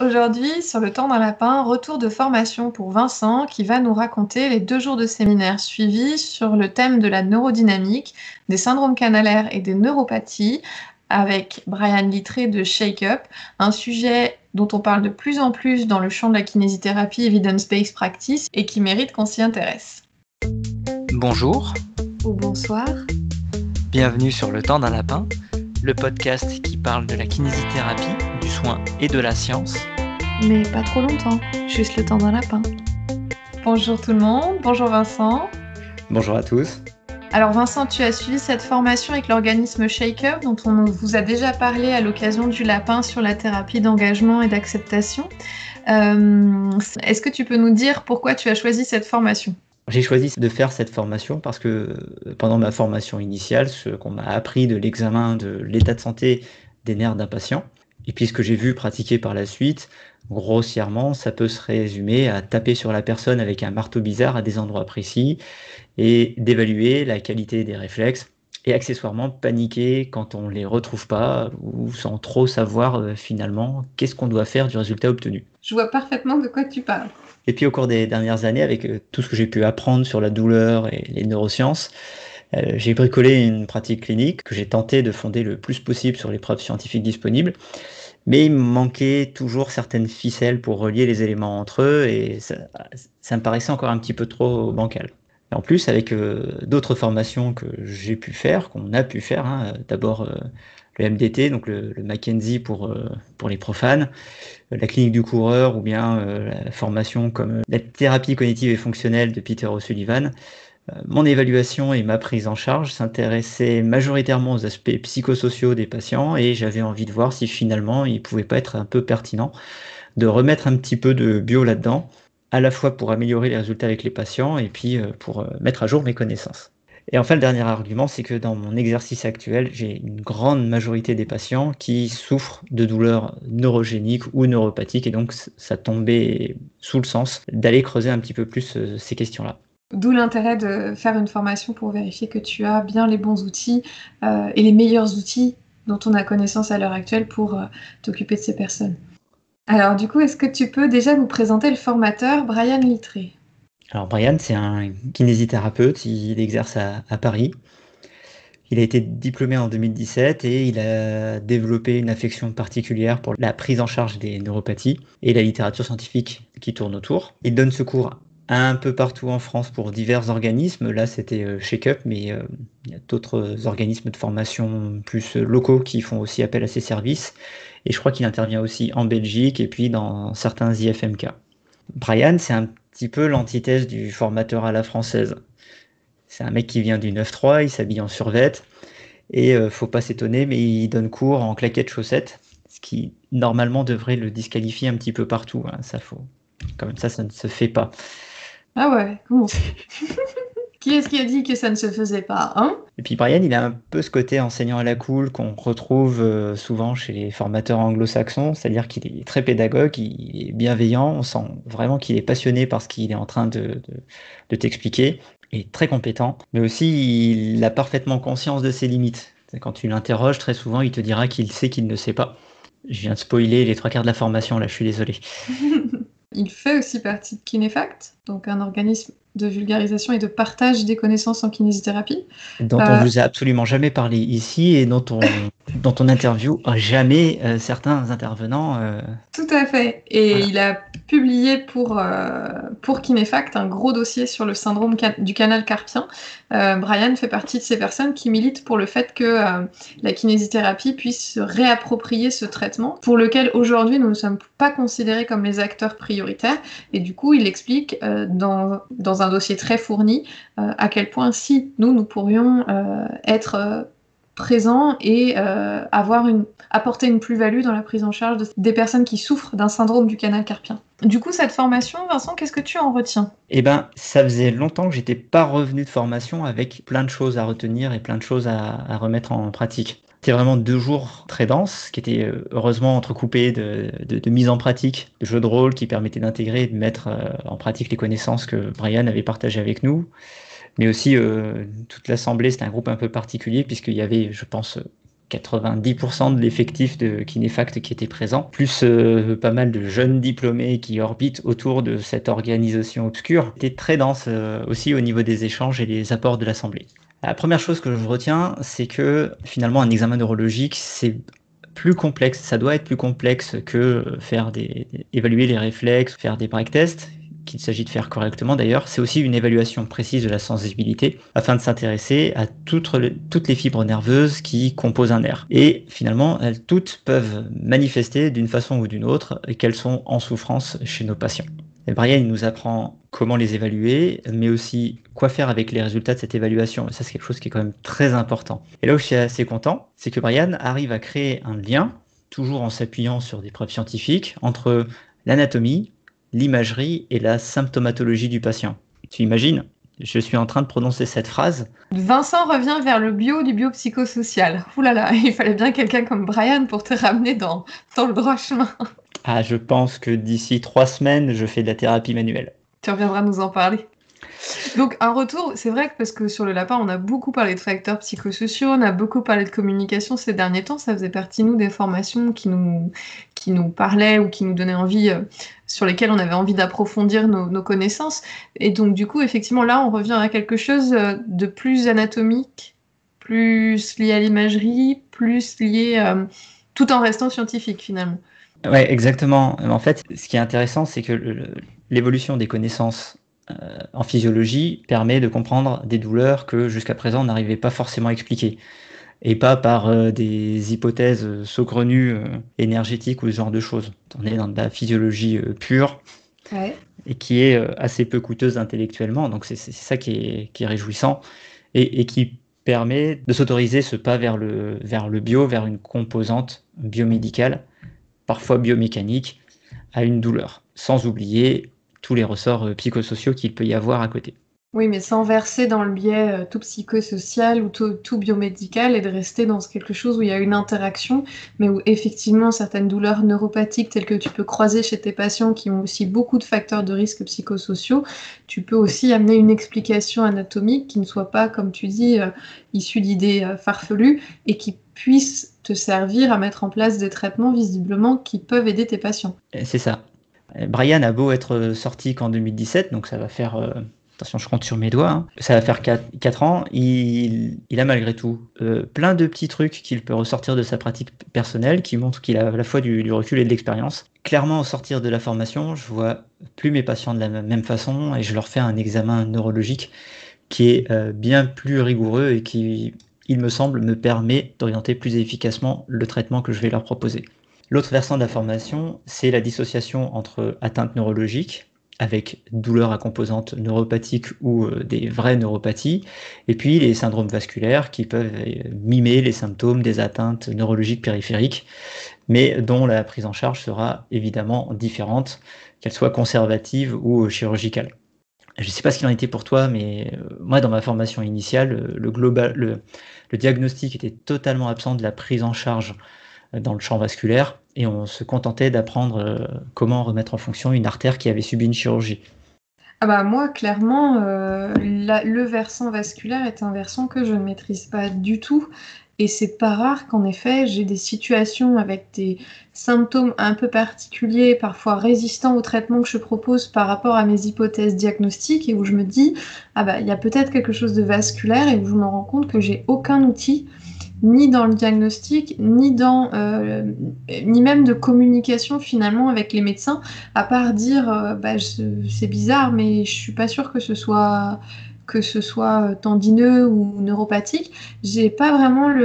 Aujourd'hui, sur le temps d'un lapin, retour de formation pour Vincent qui va nous raconter les 2 jours de séminaire suivis sur le thème de la neurodynamique, des syndromes canalaires et des neuropathies avec Brian Littré de Shake Up, un sujet dont on parle de plus en plus dans le champ de la kinésithérapie Evidence-Based Practice et qui mérite qu'on s'y intéresse. Bonjour, Ou bonsoir. bienvenue sur Le Temps d'un Lapin, le podcast qui parle de la kinésithérapie, du soin et de la science. Mais pas trop longtemps, juste le temps d'un lapin. Bonjour tout le monde, bonjour Vincent. Bonjour à tous. Alors Vincent, tu as suivi cette formation avec l'organisme Shake Up dont on vous a déjà parlé à l'occasion du lapin sur la thérapie d'engagement et d'acceptation. Est-ce que tu peux nous dire pourquoi tu as choisi cette formation ? J'ai choisi de faire cette formation parce que pendant ma formation initiale, ce qu'on m'a appris de l'examen de l'état de santé des nerfs d'un patient, et puis ce que j'ai vu pratiquer par la suite, grossièrement, ça peut se résumer à taper sur la personne avec un marteau bizarre à des endroits précis et d'évaluer la qualité des réflexes et accessoirement paniquer quand on ne les retrouve pas ou sans trop savoir finalement qu'est-ce qu'on doit faire du résultat obtenu. Je vois parfaitement de quoi tu parles. Et puis au cours des dernières années, avec tout ce que j'ai pu apprendre sur la douleur et les neurosciences, j'ai bricolé une pratique clinique que j'ai tenté de fonder le plus possible sur les preuves scientifiques disponibles. Mais il me manquait toujours certaines ficelles pour relier les éléments entre eux et ça me paraissait encore un petit peu trop bancal. Et en plus, avec d'autres formations que j'ai pu faire, qu'on a pu faire, d'abord le MDT, donc le Mackenzie pour les profanes, la clinique du coureur ou bien la formation comme la thérapie cognitive et fonctionnelle de Peter O'Sullivan, mon évaluation et ma prise en charge s'intéressaient majoritairement aux aspects psychosociaux des patients et j'avais envie de voir si finalement il pouvait pas être un peu pertinent de remettre un petit peu de bio là-dedans, à la fois pour améliorer les résultats avec les patients et puis pour mettre à jour mes connaissances. Et enfin, le dernier argument, c'est que dans mon exercice actuel, j'ai une grande majorité des patients qui souffrent de douleurs neurogéniques ou neuropathiques, et donc ça tombait sous le sens d'aller creuser un petit peu plus ces questions-là. D'où l'intérêt de faire une formation pour vérifier que tu as bien les bons outils et les meilleurs outils dont on a connaissance à l'heure actuelle pour t'occuper de ces personnes. Alors du coup, est-ce que tu peux déjà nous présenter le formateur Brian Littré ? Alors Brian, c'est un kinésithérapeute, il exerce à Paris. Il a été diplômé en 2017 et il a développé une affection particulière pour la prise en charge des neuropathies et la littérature scientifique qui tourne autour. Il donne ce cours un peu partout en France pour divers organismes. Là, c'était Shake Up, mais il y a d'autres organismes de formation plus locaux qui font aussi appel à ses services. Et je crois qu'il intervient aussi en Belgique et puis dans certains IFMK. Brian, c'est un petit peu l'antithèse du formateur à la française. C'est un mec qui vient du 9-3, il s'habille en survette, et faut pas s'étonner, mais il donne cours en claquettes chaussettes, ce qui normalement devrait le disqualifier un petit peu partout. Ça, quand même, ça ne se fait pas. Ah ouais, comment ça ? Qui est-ce qui a dit que ça ne se faisait pas, hein ? Et puis Brian, il a un peu ce côté enseignant à la cool qu'on retrouve souvent chez les formateurs anglo-saxons, c'est-à-dire qu'il est très pédagogue, il est bienveillant, on sent vraiment qu'il est passionné par ce qu'il est en train de t'expliquer, et très compétent, mais aussi il a parfaitement conscience de ses limites. Quand tu l'interroges, très souvent, il te dira qu'il sait qu'il ne sait pas. Je viens de spoiler les 3/4 de la formation, là, je suis désolé. Il fait aussi partie de Kinefact, donc un organisme de vulgarisation et de partage des connaissances en kinésithérapie. Dont on vous a absolument jamais parlé ici et dont on interview jamais certains intervenants. Tout à fait. Et Voilà. il a publié pour Kinefact un gros dossier sur le syndrome du canal carpien. Brian fait partie de ces personnes qui militent pour le fait que la kinésithérapie puisse se réapproprier ce traitement, pour lequel aujourd'hui nous ne sommes pas considérés comme les acteurs prioritaires. Et du coup, il explique dans un dossier très fourni à quel point si nous pourrions être présents et apporter une plus-value dans la prise en charge des personnes qui souffrent d'un syndrome du canal carpien. Du coup, cette formation, Vincent, qu'est-ce que tu en retiens ? Eh ben, ça faisait longtemps que j'étais pas revenu de formation avec plein de choses à retenir et plein de choses à remettre en pratique. C'était vraiment 2 jours très denses, qui étaient heureusement entrecoupés de mise en pratique, de jeux de rôle qui permettaient d'intégrer et de mettre en pratique les connaissances que Brian avait partagées avec nous. Mais aussi, toute l'assemblée, c'était un groupe un peu particulier, puisqu'il y avait, je pense, 90% de l'effectif de Kinefact qui était présent, plus pas mal de jeunes diplômés qui orbitent autour de cette organisation obscure. C'était très dense aussi au niveau des échanges et des apports de l'Assemblée. La première chose que je retiens, c'est que finalement un examen neurologique, c'est plus complexe. Ça doit être plus complexe que évaluer les réflexes, faire des break tests, qu'il s'agit de faire correctement d'ailleurs. C'est aussi une évaluation précise de la sensibilité afin de s'intéresser à toutes les fibres nerveuses qui composent un nerf. Et finalement, elles toutes peuvent manifester d'une façon ou d'une autre qu'elles sont en souffrance chez nos patients. Et Brian il nous apprend comment les évaluer, mais aussi quoi faire avec les résultats de cette évaluation. Et ça, c'est quelque chose qui est quand même très important. Et là où je suis assez content, c'est que Brian arrive à créer un lien, toujours en s'appuyant sur des preuves scientifiques, entre l'anatomie, l'imagerie et la symptomatologie du patient. Tu imagines ? Je suis en train de prononcer cette phrase. Vincent revient vers le bio du biopsychosocial. Ouh là là, il fallait bien quelqu'un comme Brian pour te ramener dans le droit chemin. Ah, je pense que d'ici 3 semaines, je fais de la thérapie manuelle. Tu reviendras nous en parler. Donc un retour, c'est vrai que parce que sur le lapin, on a beaucoup parlé de facteurs psychosociaux, on a beaucoup parlé de communication ces derniers temps, ça faisait partie, nous, des formations qui nous parlaient ou qui nous donnaient envie, sur lesquelles on avait envie d'approfondir nos connaissances. Et donc du coup, effectivement, là, on revient à quelque chose de plus anatomique, plus lié à l'imagerie, plus lié, tout en restant scientifique finalement. Ouais, exactement. En fait, ce qui est intéressant, c'est que l'évolution des connaissances en physiologie permet de comprendre des douleurs que jusqu'à présent on n'arrivait pas forcément à expliquer. Et pas par des hypothèses saugrenues énergétiques ou ce genre de choses. On est dans de la physiologie pure et qui est assez peu coûteuse intellectuellement. Donc c'est ça qui est réjouissant et qui permet de s'autoriser ce pas vers le bio, vers une composante biomédicale, parfois biomécanique, à une douleur, sans oublier tous les ressorts psychosociaux qu'il peut y avoir à côté. Oui, mais sans verser dans le biais tout psychosocial ou tout biomédical et de rester dans quelque chose où il y a une interaction, mais où effectivement certaines douleurs neuropathiques telles que tu peux croiser chez tes patients qui ont aussi beaucoup de facteurs de risque psychosociaux, tu peux aussi amener une explication anatomique qui ne soit pas, comme tu dis, issue d'idées farfelues et qui puisse te servir à mettre en place des traitements visiblement qui peuvent aider tes patients. C'est ça. Brian a beau être sorti qu'en 2017, donc ça va faire... attention, je compte sur mes doigts. Hein. Ça va faire 4 ans. Il a malgré tout plein de petits trucs qu'il peut ressortir de sa pratique personnelle qui montrent qu'il a à la fois du recul et de l'expérience. Clairement, au sortir de la formation, je vois plus mes patients de la même façon et je leur fais un examen neurologique qui est bien plus rigoureux et qui, il me semble, me permet d'orienter plus efficacement le traitement que je vais leur proposer. L'autre versant de la formation, c'est la dissociation entre atteintes neurologiques avec douleurs à composante neuropathique ou des vraies neuropathies, et puis les syndromes vasculaires qui peuvent mimer les symptômes des atteintes neurologiques périphériques, mais dont la prise en charge sera évidemment différente, qu'elle soit conservative ou chirurgicale. Je ne sais pas ce qu'il en était pour toi, mais moi, dans ma formation initiale, le diagnostic était totalement absent de la prise en charge dans le champ vasculaire et on se contentait d'apprendre comment remettre en fonction une artère qui avait subi une chirurgie. Ah bah moi, clairement, le versant vasculaire est un versant que je ne maîtrise pas du tout. Et c'est pas rare qu'en effet, j'ai des situations avec des symptômes un peu particuliers, parfois résistants au traitement que je propose par rapport à mes hypothèses diagnostiques et où je me dis, ah bah, il y a peut-être quelque chose de vasculaire et où je me rends compte que j'ai aucun outil ni dans le diagnostic, ni même de communication finalement avec les médecins, à part dire c'est bizarre, mais je suis pas sûre que ce soit tendineux ou neuropathique. J'ai pas vraiment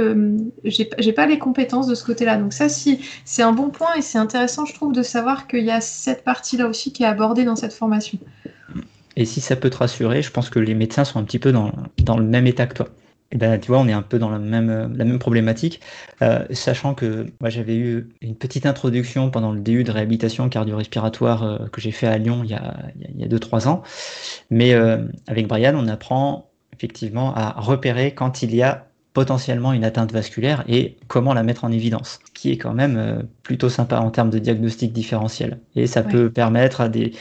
j'ai pas les compétences de ce côté-là. Donc ça, si, c'est un bon point et c'est intéressant, je trouve, de savoir qu'il y a cette partie-là aussi qui est abordée dans cette formation. Et si ça peut te rassurer, je pense que les médecins sont un petit peu dans le même état que toi. Et ben, tu vois, on est un peu dans la même problématique, sachant que moi j'avais eu une petite introduction pendant le DU de réhabilitation cardio-respiratoire que j'ai fait à Lyon il y a 2-3 ans. Mais avec Brian, on apprend effectivement à repérer quand il y a potentiellement une atteinte vasculaire et comment la mettre en évidence, ce qui est quand même plutôt sympa en termes de diagnostic différentiel. Et ça peut permettre à des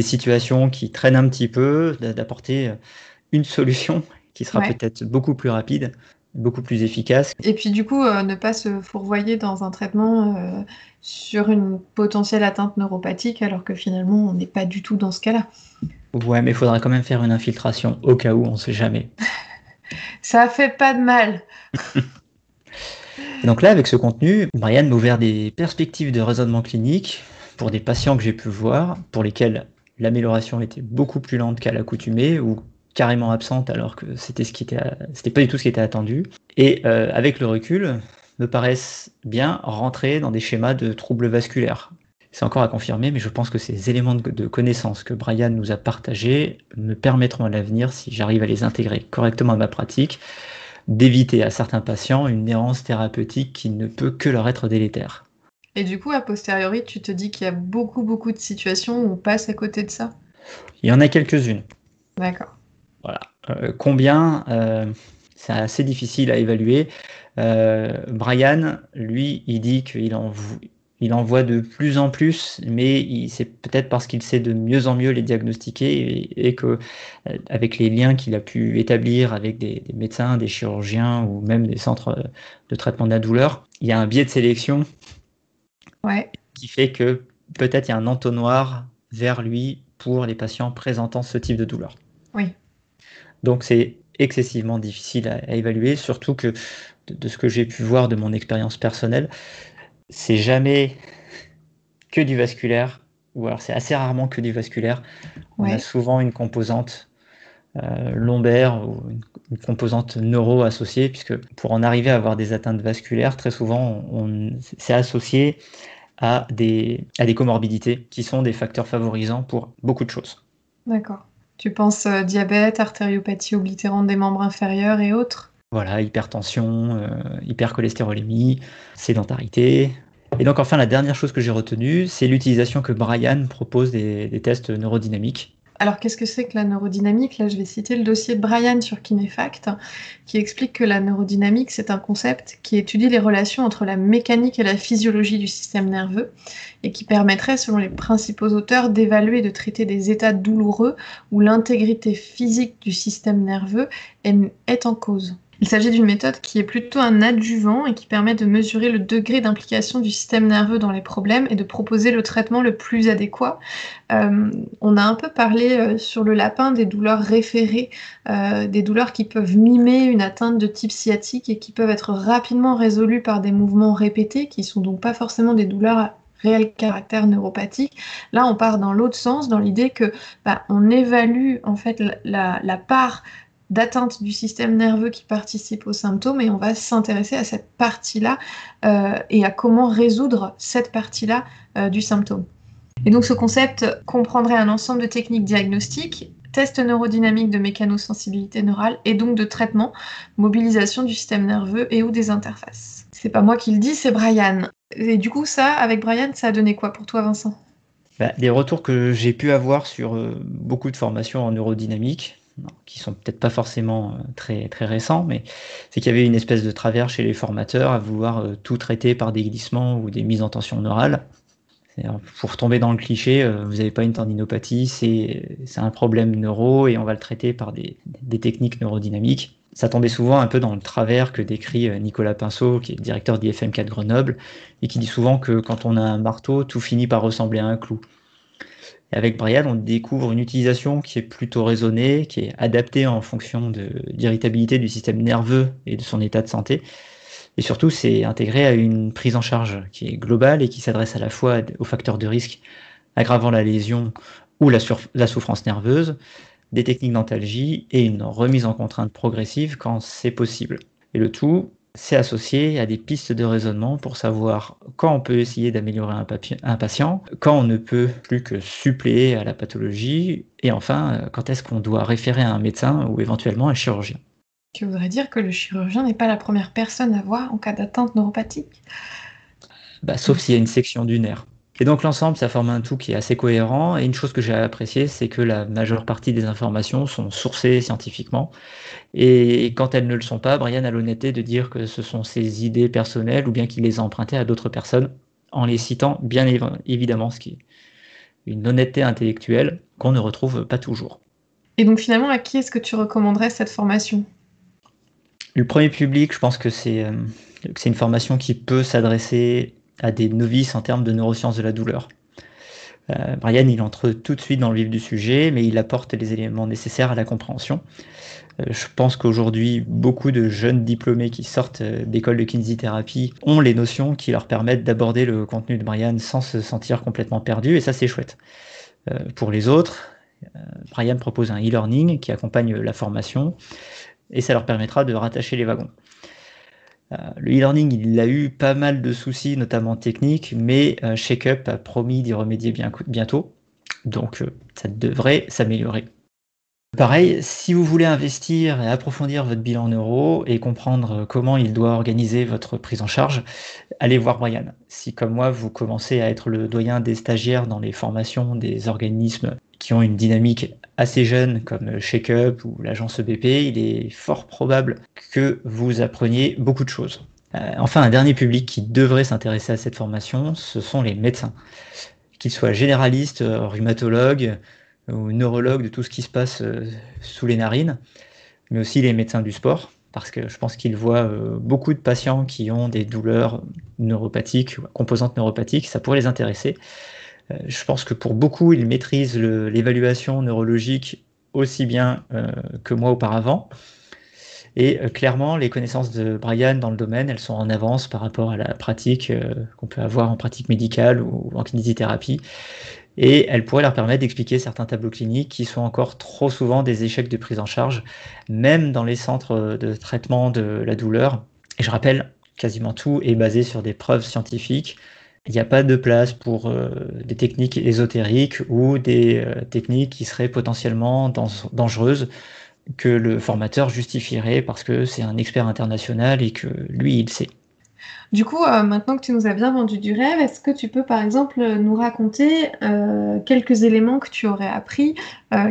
situations qui traînent un petit peu d'apporter une solution qui sera peut-être beaucoup plus rapide beaucoup plus efficace. Et puis du coup, ne pas se fourvoyer dans un traitement sur une potentielle atteinte neuropathique, alors que finalement, on n'est pas du tout dans ce cas-là. Ouais, mais il faudra quand même faire une infiltration au cas où, on ne sait jamais. Ça fait pas de mal. Et donc là, avec ce contenu, Brian m'a ouvert des perspectives de raisonnement clinique pour des patients que j'ai pu voir, pour lesquels l'amélioration était beaucoup plus lente qu'à l'accoutumée ou carrément absente alors que c'était pas du tout ce qui était attendu. Et avec le recul, me paraissent bien rentrer dans des schémas de troubles vasculaires. C'est encore à confirmer, mais je pense que ces éléments de connaissances que Brian nous a partagés me permettront à l'avenir, si j'arrive à les intégrer correctement à ma pratique, d'éviter à certains patients une errance thérapeutique qui ne peut que leur être délétère. Et du coup, a posteriori, tu te dis qu'il y a beaucoup de situations où on passe à côté de ça? Il y en a quelques-unes. D'accord. Voilà. Combien c'est assez difficile à évaluer. Brian, lui, il dit qu'il en voit de plus en plus, mais c'est peut-être parce qu'il sait de mieux en mieux les diagnostiquer et que, avec les liens qu'il a pu établir avec des médecins, des chirurgiens ou même des centres de traitement de la douleur, il y a un biais de sélection qui fait que peut-être il y a un entonnoir vers lui pour les patients présentant ce type de douleur. Oui. Donc c'est excessivement difficile à évaluer, surtout que de ce que j'ai pu voir de mon expérience personnelle, c'est jamais que du vasculaire, ou alors c'est assez rarement que du vasculaire. On a souvent une composante lombaire ou une composante neuro associée, puisque pour en arriver à avoir des atteintes vasculaires, très souvent c'est associé à des comorbidités qui sont des facteurs favorisants pour beaucoup de choses. D'accord. Tu penses diabète, artériopathie oblitérante des membres inférieurs et autres? Voilà, hypertension, hypercholestérolémie, sédentarité. Et donc enfin, la dernière chose que j'ai retenue, c'est l'utilisation que Brian propose des tests neurodynamiques. Alors, qu'est-ce que c'est que la neurodynamique? Là, je vais citer le dossier de Brian sur Kinefact, qui explique que la neurodynamique, c'est un concept qui étudie les relations entre la mécanique et la physiologie du système nerveux, et qui permettrait, selon les principaux auteurs, d'évaluer et de traiter des états douloureux où l'intégrité physique du système nerveux est en cause. Il s'agit d'une méthode qui est plutôt un adjuvant et qui permet de mesurer le degré d'implication du système nerveux dans les problèmes et de proposer le traitement le plus adéquat. On a un peu parlé sur le lapin des douleurs référées, des douleurs qui peuvent mimer une atteinte de type sciatique et qui peuvent être rapidement résolues par des mouvements répétés, qui sont donc pas forcément des douleurs à réel caractère neuropathique. Là, on part dans l'autre sens, dans l'idée que on évalue en fait la part d'atteinte du système nerveux qui participe aux symptômes et on va s'intéresser à cette partie-là et à comment résoudre cette partie-là du symptôme. Et donc ce concept comprendrait un ensemble de techniques diagnostiques, tests neurodynamiques de mécanosensibilité neurale et donc de traitement, mobilisation du système nerveux et ou des interfaces. C'est pas moi qui le dis, c'est Brian. Et du coup ça, avec Brian, ça a donné quoi pour toi, Vincent? Des retours que j'ai pu avoir sur beaucoup de formations en neurodynamique, qui sont peut-être pas forcément très, très récents, mais c'est qu'il y avait une espèce de travers chez les formateurs à vouloir tout traiter par des glissements ou des mises en tension neurale. Pour tomber dans le cliché, vous n'avez pas une tendinopathie, c'est un problème neuro et on va le traiter par des techniques neurodynamiques. Ça tombait souvent un peu dans le travers que décrit Nicolas Pinceau, qui est directeur d'IFM4 Grenoble, et qui dit souvent que quand on a un marteau, tout finit par ressembler à un clou. Et avec Brian, on découvre une utilisation qui est plutôt raisonnée, qui est adaptée en fonction d'irritabilité du système nerveux et de son état de santé. Et surtout, c'est intégré à une prise en charge qui est globale et qui s'adresse à la fois aux facteurs de risque aggravant la lésion ou la souffrance nerveuse, des techniques d'antalgie et une remise en contrainte progressive quand c'est possible. Et le tout, c'est associé à des pistes de raisonnement pour savoir quand on peut essayer d'améliorer un patient, quand on ne peut plus que suppléer à la pathologie, et enfin, quand est-ce qu'on doit référer à un médecin ou éventuellement un chirurgien. Tu voudrais dire que le chirurgien n'est pas la première personne à voir en cas d'atteinte neuropathique? Sauf s'il y a une section du nerf. Et donc l'ensemble, ça forme un tout qui est assez cohérent. Et une chose que j'ai appréciée, c'est que la majeure partie des informations sont sourcées scientifiquement. Et quand elles ne le sont pas, Brian a l'honnêteté de dire que ce sont ses idées personnelles ou bien qu'il les a empruntées à d'autres personnes, en les citant bien évidemment, ce qui est une honnêteté intellectuelle qu'on ne retrouve pas toujours. Et donc finalement, à qui est-ce que tu recommanderais cette formation? Le premier public, je pense que c'est une formation qui peut s'adresser à des novices en termes de neurosciences de la douleur. Brian, il entre tout de suite dans le vif du sujet, mais il apporte les éléments nécessaires à la compréhension. Je pense qu'aujourd'hui, beaucoup de jeunes diplômés qui sortent d'écoles de kinésithérapie ont les notions qui leur permettent d'aborder le contenu de Brian sans se sentir complètement perdu, et ça, c'est chouette. Pour les autres, Brian propose un e-learning qui accompagne la formation, et ça leur permettra de rattacher les wagons. Le e-learning, il a eu pas mal de soucis, notamment techniques, mais ShakeUp a promis d'y remédier bientôt, donc ça devrait s'améliorer. Pareil, si vous voulez investir et approfondir votre bilan neuro et comprendre comment il doit organiser votre prise en charge, allez voir Brian. Si comme moi, vous commencez à être le doyen des stagiaires dans les formations des organismes qui ont une dynamique assez jeune comme ShakeUp ou l'agence EBP, il est fort probable que vous appreniez beaucoup de choses. Enfin, un dernier public qui devrait s'intéresser à cette formation, ce sont les médecins. Qu'ils soient généralistes, rhumatologues, ou neurologues de tout ce qui se passe sous les narines, mais aussi les médecins du sport, parce que je pense qu'ils voient beaucoup de patients qui ont des douleurs neuropathiques, composantes neuropathiques, ça pourrait les intéresser. Je pense que pour beaucoup, ils maîtrisent l'évaluation neurologique aussi bien que moi auparavant. Et clairement, les connaissances de Brian dans le domaine, elles sont en avance par rapport à la pratique qu'on peut avoir en pratique médicale ou en kinésithérapie. Et elle pourrait leur permettre d'expliquer certains tableaux cliniques qui sont encore trop souvent des échecs de prise en charge, même dans les centres de traitement de la douleur. Et je rappelle, quasiment tout est basé sur des preuves scientifiques. Il n'y a pas de place pour des techniques ésotériques ou des techniques qui seraient potentiellement dangereuses que le formateur justifierait parce que c'est un expert international et que lui, il sait. Du coup, maintenant que tu nous as bien vendu du rêve, est-ce que tu peux par exemple nous raconter quelques éléments que tu aurais appris,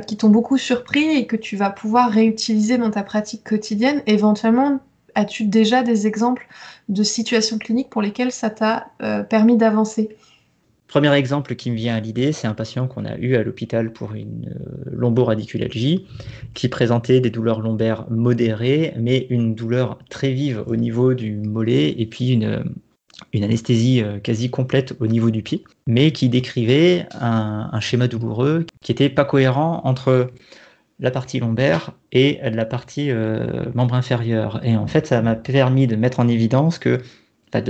qui t'ont beaucoup surpris et que tu vas pouvoir réutiliser dans ta pratique quotidienne? Éventuellement, as-tu déjà des exemples de situations cliniques pour lesquelles ça t'a permis d'avancer? Premier exemple qui me vient à l'idée, c'est un patient qu'on a eu à l'hôpital pour une lomboradiculalgie qui présentait des douleurs lombaires modérées, mais une douleur très vive au niveau du mollet et puis une anesthésie quasi complète au niveau du pied, mais qui décrivait un schéma douloureux qui n'était pas cohérent entre la partie lombaire et la partie membre inférieur. Et en fait, ça m'a permis de mettre en évidence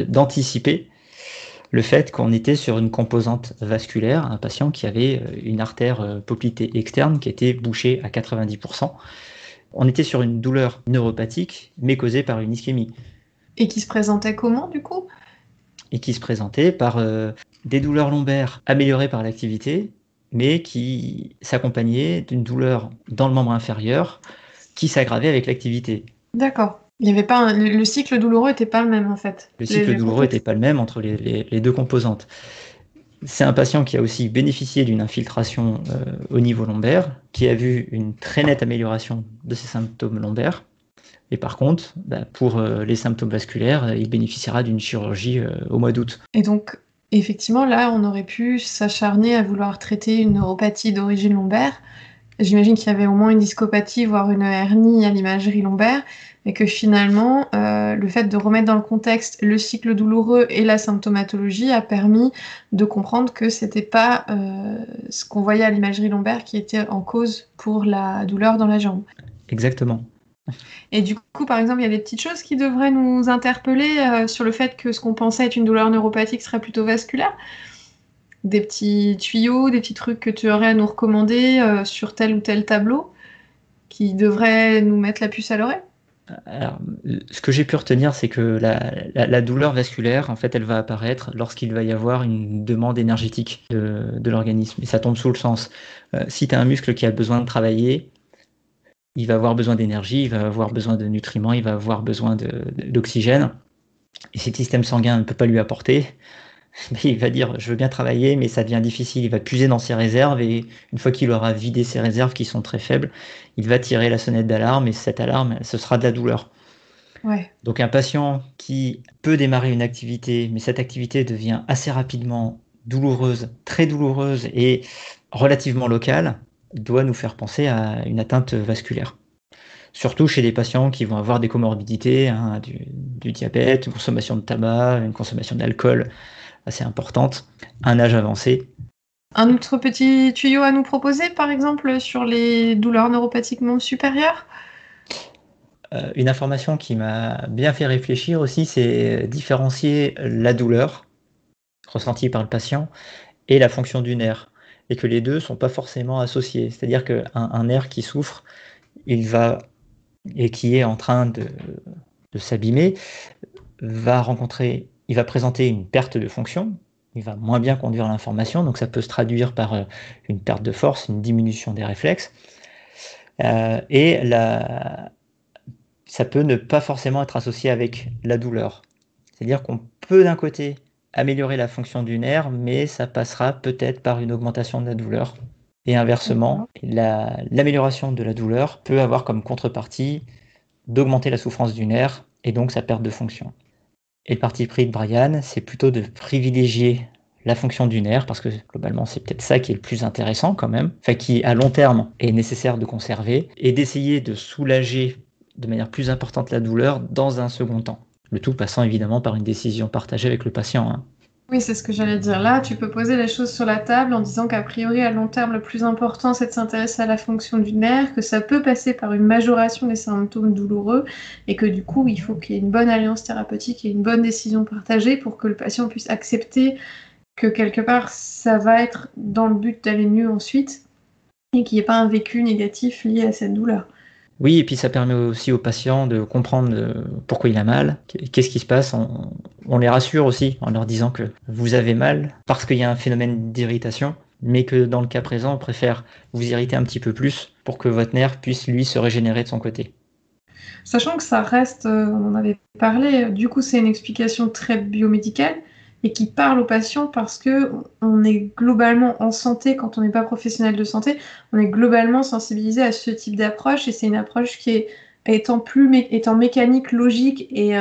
d'anticiper le fait qu'on était sur une composante vasculaire, un patient qui avait une artère poplitée externe qui était bouchée à 90%. On était sur une douleur neuropathique, mais causée par une ischémie. Et qui se présentait comment, du coup? Et qui se présentait par des douleurs lombaires améliorées par l'activité, mais qui s'accompagnaient d'une douleur dans le membre inférieur qui s'aggravait avec l'activité. D'accord. Il y avait pas le cycle douloureux n'était pas le même en fait. Le cycle douloureux n'était pas le même entre les deux composantes. C'est un patient qui a aussi bénéficié d'une infiltration au niveau lombaire, qui a vu une très nette amélioration de ses symptômes lombaires. Et par contre, pour les symptômes vasculaires, il bénéficiera d'une chirurgie au mois d'août. Et donc, effectivement, là, on aurait pu s'acharner à vouloir traiter une neuropathie d'origine lombaire. J'imagine qu'il y avait au moins une discopathie, voire une hernie à l'imagerie lombaire, mais que finalement, le fait de remettre dans le contexte le cycle douloureux et la symptomatologie a permis de comprendre que c'était pas ce qu'on voyait à l'imagerie lombaire qui était en cause pour la douleur dans la jambe. Exactement. Et du coup, par exemple, il y a des petites choses qui devraient nous interpeller sur le fait que ce qu'on pensait être une douleur neuropathique serait plutôt vasculaire. Des petits tuyaux, des petits trucs que tu aurais à nous recommander sur tel ou tel tableau qui devraient nous mettre la puce à l'oreille? Alors, ce que j'ai pu retenir, c'est que la douleur vasculaire, en fait, elle va apparaître lorsqu'il va y avoir une demande énergétique de l'organisme. Et ça tombe sous le sens. Si tu as un muscle qui a besoin de travailler, il va avoir besoin d'énergie, il va avoir besoin de nutriments, il va avoir besoin d'oxygène. Et si le système sanguin ne peut pas lui apporter, il va dire « je veux bien travailler, mais ça devient difficile ». Il va puiser dans ses réserves et une fois qu'il aura vidé ses réserves qui sont très faibles, il va tirer la sonnette d'alarme et cette alarme, ce sera de la douleur. Ouais. Donc un patient qui peut démarrer une activité, mais cette activité devient assez rapidement douloureuse, très douloureuse et relativement locale, doit nous faire penser à une atteinte vasculaire. surtout chez des patients qui vont avoir des comorbidités, hein, du diabète, une consommation de tabac, une consommation d'alcool assez importante, un âge avancé. Un autre petit tuyau à nous proposer, par exemple, sur les douleurs neuropathiques membres supérieurs? Une information qui m'a bien fait réfléchir aussi, c'est différencier la douleur ressentie par le patient et la fonction du nerf, et que les deux ne sont pas forcément associés. C'est-à-dire qu'un nerf qui souffre, et qui est en train de s'abîmer, il va présenter une perte de fonction, il va moins bien conduire l'information, donc ça peut se traduire par une perte de force, une diminution des réflexes, et ça peut ne pas forcément être associé avec la douleur. C'est-à-dire qu'on peut d'un côté améliorer la fonction du nerf, mais ça passera peut-être par une augmentation de la douleur. Et inversement, l'amélioration de la douleur peut avoir comme contrepartie d'augmenter la souffrance du nerf et donc sa perte de fonction. Et le parti pris de Brian, c'est plutôt de privilégier la fonction du nerf, parce que globalement c'est peut-être ça qui est le plus intéressant quand même, enfin qui à long terme est nécessaire de conserver, et d'essayer de soulager de manière plus importante la douleur dans un second temps. Le tout passant évidemment par une décision partagée avec le patient, hein. Oui, c'est ce que j'allais dire. Là, tu peux poser les choses sur la table en disant qu'a priori, à long terme, le plus important, c'est de s'intéresser à la fonction du nerf, que ça peut passer par une majoration des symptômes douloureux, et que du coup, il faut qu'il y ait une bonne alliance thérapeutique et une bonne décision partagée pour que le patient puisse accepter que quelque part, ça va être dans le but d'aller mieux ensuite, et qu'il n'y ait pas un vécu négatif lié à cette douleur. Oui, et puis ça permet aussi aux patients de comprendre pourquoi il a mal, qu'est-ce qui se passe. On les rassure aussi en leur disant que vous avez mal parce qu'il y a un phénomène d'irritation, mais que dans le cas présent, on préfère vous irriter un petit peu plus pour que votre nerf puisse, lui, se régénérer de son côté. Sachant que ça reste, on en avait parlé, du coup c'est une explication très biomédicale et qui parle aux patients parce que on est globalement en santé, quand on n'est pas professionnel de santé, on est globalement sensibilisé à ce type d'approche, et c'est une approche qui est étant mécanique, logique, et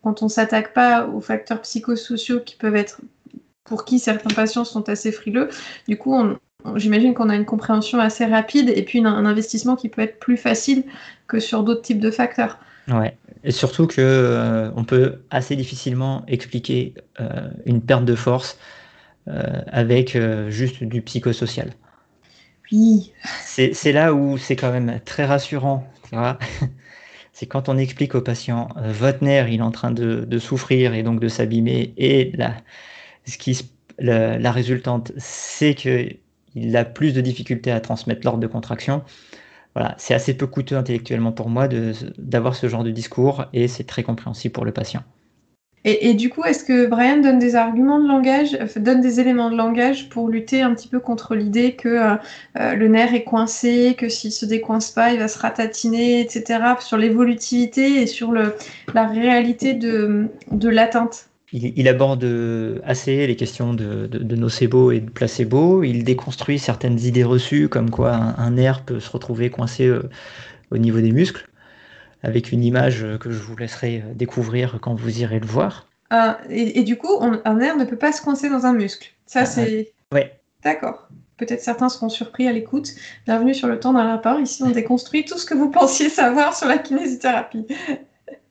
quand on s'attaque pas aux facteurs psychosociaux qui peuvent être, pour qui certains patients sont assez frileux, du coup j'imagine qu'on a une compréhension assez rapide et puis un investissement qui peut être plus facile que sur d'autres types de facteurs. Ouais, et surtout que on peut assez difficilement expliquer une perte de force avec juste du psychosocial. Oui. C'est là où c'est quand même très rassurant, tu vois. C'est quand on explique au patient, votre nerf, il est en train de souffrir et donc de s'abîmer, et la résultante, c'est qu'il a plus de difficultés à transmettre l'ordre de contraction. Voilà, c'est assez peu coûteux intellectuellement pour moi d'avoir ce genre de discours, et c'est très compréhensible pour le patient. Et du coup, est-ce que Brian donne des arguments de langage, donne des éléments de langage pour lutter un petit peu contre l'idée que le nerf est coincé, que s'il se décoince pas, il va se ratatiner, etc., sur l'évolutivité et sur la réalité de l'atteinte? Il aborde assez les questions de nocebo et de placebo. Il déconstruit certaines idées reçues, comme quoi un nerf peut se retrouver coincé au niveau des muscles, avec une image que je vous laisserai découvrir quand vous irez le voir. Et du coup, un nerf ne peut pas se coincer dans un muscle. Ça, c'est... Ouais. D'accord. Peut-être certains seront surpris à l'écoute. Bienvenue sur Le Temps d'un Lapin. Ici, on déconstruit tout ce que vous pensiez savoir sur la kinésithérapie.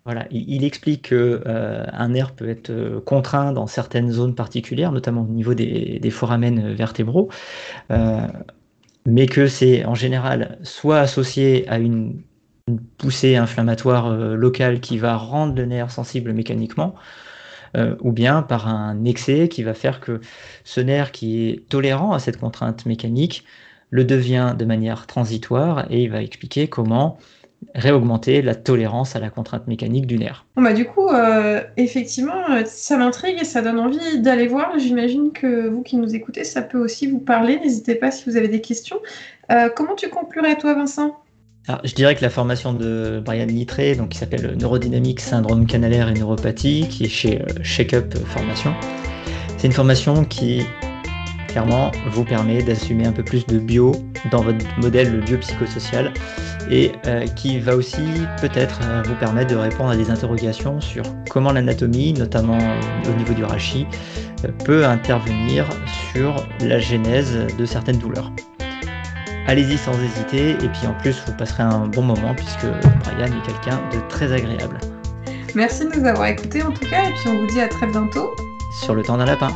Voilà, il explique qu'un nerf peut être contraint dans certaines zones particulières, notamment au niveau des foramen vertébraux, mais que c'est en général soit associé à une poussée inflammatoire locale qui va rendre le nerf sensible mécaniquement, ou bien par un excès qui va faire que ce nerf qui est tolérant à cette contrainte mécanique le devient de manière transitoire, et il va expliquer comment réaugmenter la tolérance à la contrainte mécanique du nerf. Bon, bah, du coup, effectivement, ça m'intrigue et ça donne envie d'aller voir. J'imagine que vous qui nous écoutez, ça peut aussi vous parler. N'hésitez pas si vous avez des questions. Comment tu conclurais, toi, Vincent? Alors, je dirais que la formation de Brian Littré, donc qui s'appelle Neurodynamique, syndrome canalaire et neuropathie, qui est chez Shake Up Formation, c'est une formation qui clairement vous permet d'assumer un peu plus de bio dans votre modèle biopsychosocial, et qui va aussi peut-être vous permettre de répondre à des interrogations sur comment l'anatomie, notamment au niveau du rachis, peut intervenir sur la genèse de certaines douleurs. allez-y sans hésiter. Et puis en plus, vous passerez un bon moment puisque Brian est quelqu'un de très agréable. Merci de nous avoir écoutés en tout cas, et puis on vous dit à très bientôt. Sur le temps d'un lapin.